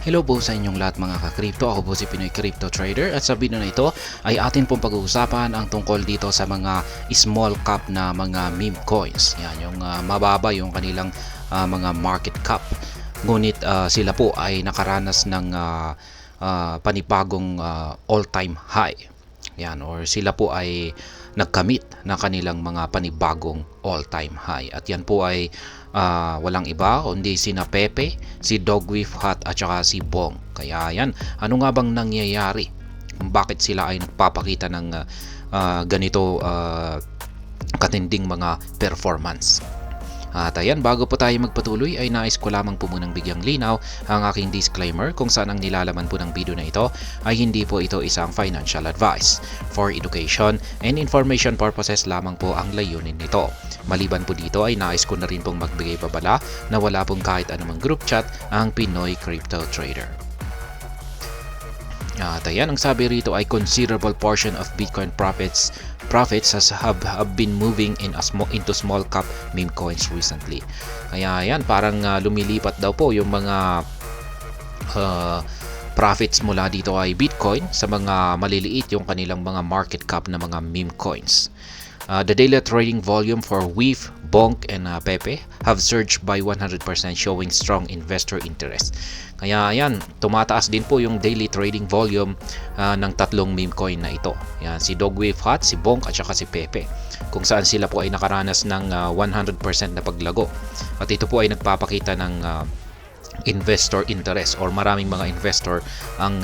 Hello po sa inyong lahat mga ka-crypto. Ako po si Pinoy Crypto Trader at sa video na ito ay atin pong pag-uusapan ang tungkol dito sa mga small cap na mga meme coins. Yan yung mababa yung kanilang mga market cap. Ngunit sila po ay nakaranas ng panibagong all-time high. Yan, or sila po ay nagkamit ng kanilang mga panibagong all-time high. At yan po ay walang iba kundi sina Pepe, si Dogwif Hot at saka si Bong. Kaya yan, ano nga bang nangyayari? Bakit sila ay nagpapakita ng ganito katinding mga performance? At ayan, bago po tayo magpatuloy ay nais ko lamang po munang bigyang linaw ang aking disclaimer kung saan ang nilalaman po ng video na ito ay hindi po ito isang financial advice. For education and information purposes lamang po ang layunin nito. Maliban po dito ay nais ko na rin pong magbigay babala na wala pong kahit anumang group chat ang Pinoy Crypto Trader. At ayan, ang sabi rito ay considerable portion of Bitcoin profits have been moving into small cap meme coins recently. Kaya ayan, parang lumilipat daw po yung mga profits mula dito ay Bitcoin sa mga maliliit yung kanilang mga market cap na mga meme coins. The daily trading volume for WIF, Bonk, and Pepe have surged by 100% showing strong investor interest. Kaya ayan, tumataas din po yung daily trading volume ng tatlong meme coin na ito. Yan, si Dogwif Hot, si Bonk at saka si Pepe. Kung saan sila po ay nakaranas ng 100% na paglago. At ito po ay nagpapakita ng investor interest or maraming mga investor ang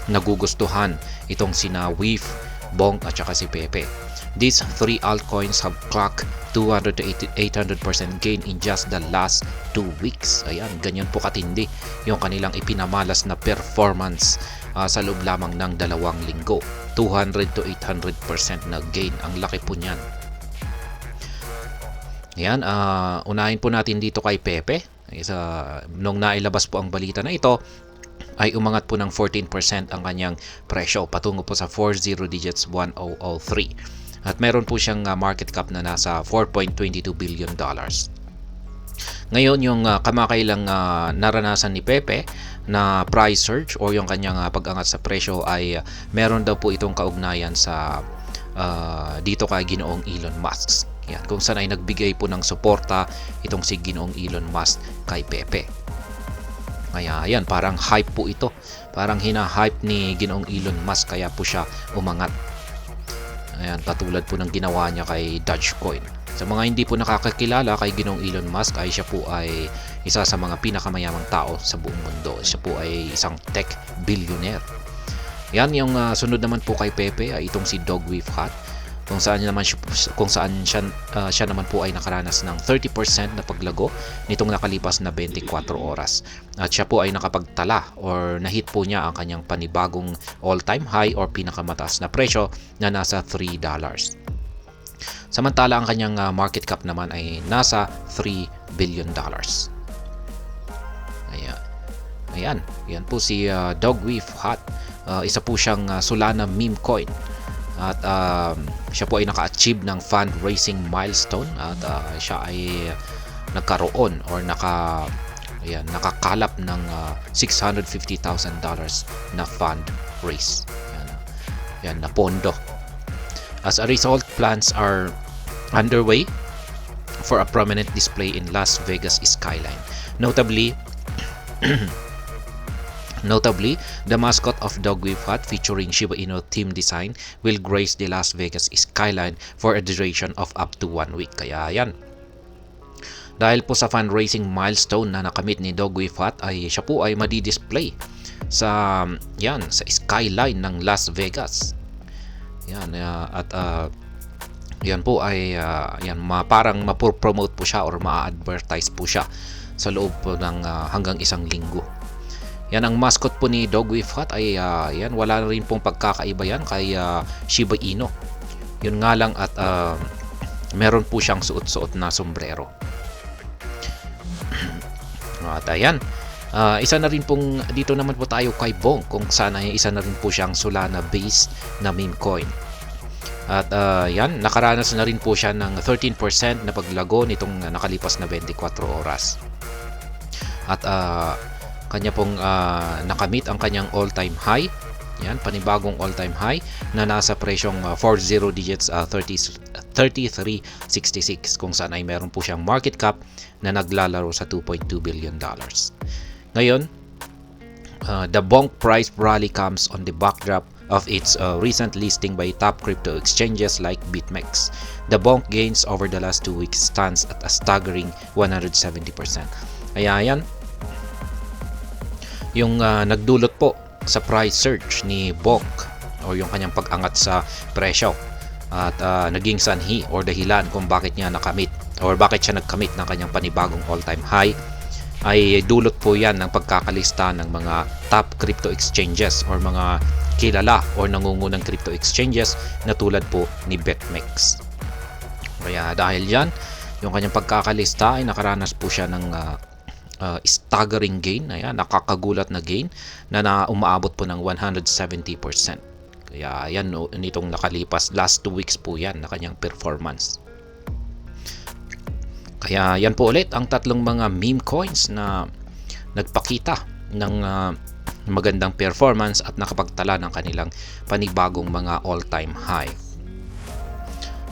nagugustuhan itong sina WIF, Bonk at saka si Pepe. These three altcoins have clocked 200 to 800% gain in just the last 2 weeks. Ayan, ganyan po katindi yung kanilang ipinamalas na performance sa loob lamang ng 2 linggo. 200 to 800% na gain. Ang laki po niyan. Ayan, unahin po natin dito kay Pepe. Nung nailabas po ang balita na ito, ay umangat po ng 14% ang kanyang presyo patungo po sa 40 digits 1003. At meron po siyang market cap na nasa $4.22 billion. Ngayon, yung kamakailang naranasan ni Pepe na price surge o yung kanyang pag-angat sa presyo ay meron daw po itong kaugnayan sa dito kay Ginoong Elon Musk. Yan, kung saan ay nagbigay po ng suporta itong si Ginoong Elon Musk kay Pepe. Kaya ayan, parang hype po ito. Parang hina-hype ni Ginoong Elon Musk kaya po siya umangat. Ayan, katulad po ng ginawa niya kay Dogecoin. Sa mga hindi po nakakakilala kay Ginoong Elon Musk ay siya po ay isa sa mga pinakamayamang tao sa buong mundo. Siya po ay isang tech billionaire. Yan, yung sunod naman po kay Pepe ay itong si Dogwif Hot. Kung saan siya naman po ay nakaranas ng 30% na paglago nitong nakalipas na 24 oras. At siya po ay nakapagtala or nahit po niya ang kanyang panibagong all-time high or pinakamataas na presyo na nasa $3. Samantala ang kanyang market cap naman ay nasa $3 billion. Ayan, yan po si Dogwif Hot. Isa po siyang Solana meme coin. At siya po ay naka-achieve ng fundraising milestone at siya ay nagkaroon or nakakalap ng $650,000 na fund raise. Yan na pondo. As a result, plans are underway for a prominent display in Las Vegas skyline. Notably, the mascot of Dogwif Hot featuring Shiba Inu theme design will grace the Las Vegas skyline for a duration of up to 1 week. Kaya yan. Dahil po sa fundraising milestone na nakamit ni Dogwif Hot ay siya po ay madi-display sa skyline ng Las Vegas. Yan, at yan po ay parang mapopromote po siya or ma-advertise po siya sa loob po ng hanggang 1 linggo. Yan, ang mascot po ni Dogwif Hot ay wala na rin pong pagkakaiba yan kay Shiba Inu. Yun nga lang at meron po siyang suot-suot na sombrero. At ayan, isa na rin pong dito naman po tayo kay Bong kung saan ay isa na rin po siyang Solana based na meme coin. At nakaranas na rin po siya ng 13% na paglago nitong nakalipas na 24 oras. At kanya pong nakamit ang kanyang all-time high. Yan, panibagong all-time high na nasa presyong 40 digits 33.66 kung saan ay meron po siyang market cap na naglalaro sa $2.2 billion. Ngayon, the bonk price rally comes on the backdrop of its recent listing by top crypto exchanges like BitMEX. The bonk gains over the last 2 weeks stands at a staggering 170%. Kaya yan, yung nagdulot po sa price surge ni bonk o yung kanyang pag-angat sa presyo at naging sanhi or dahilan kung bakit niya nakamit or bakit siya nagkamit ng kanyang panibagong all-time high ay dulot po yan ng pagkakalista ng mga top crypto exchanges or mga kilala or nangungunang crypto exchanges na tulad po ni BitMEX. Kaya dahil yan, yung kanyang pagkakalista ay nakaranas po siya ng staggering gain, ayan, nakakagulat na gain na umaabot po ng 170%. Kaya yan, nitong nakalipas last 2 weeks po yan na kanyang performance. Kaya yan po ulit ang tatlong mga meme coins na nagpakita ng magandang performance at nakapagtala ng kanilang panibagong mga all-time high.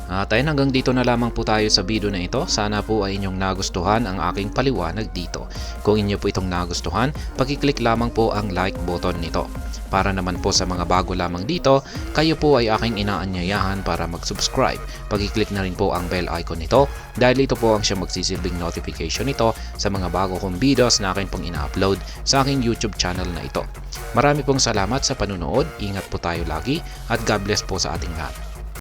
At ayun, hanggang dito na lamang po tayo sa video na ito. Sana po ay inyong nagustuhan ang aking paliwanag dito. Kung inyo po itong nagustuhan, pag-click lamang po ang like button nito. Para naman po sa mga bago lamang dito, kayo po ay aking inaanyayahan para mag-subscribe. Pag-click na rin po ang bell icon nito dahil ito po ang siyang magsisilbing notification nito sa mga bago kong videos na akin pong ina-upload sa aking YouTube channel na ito. Marami pong salamat sa panunood, ingat po tayo lagi at God bless po sa ating lahat.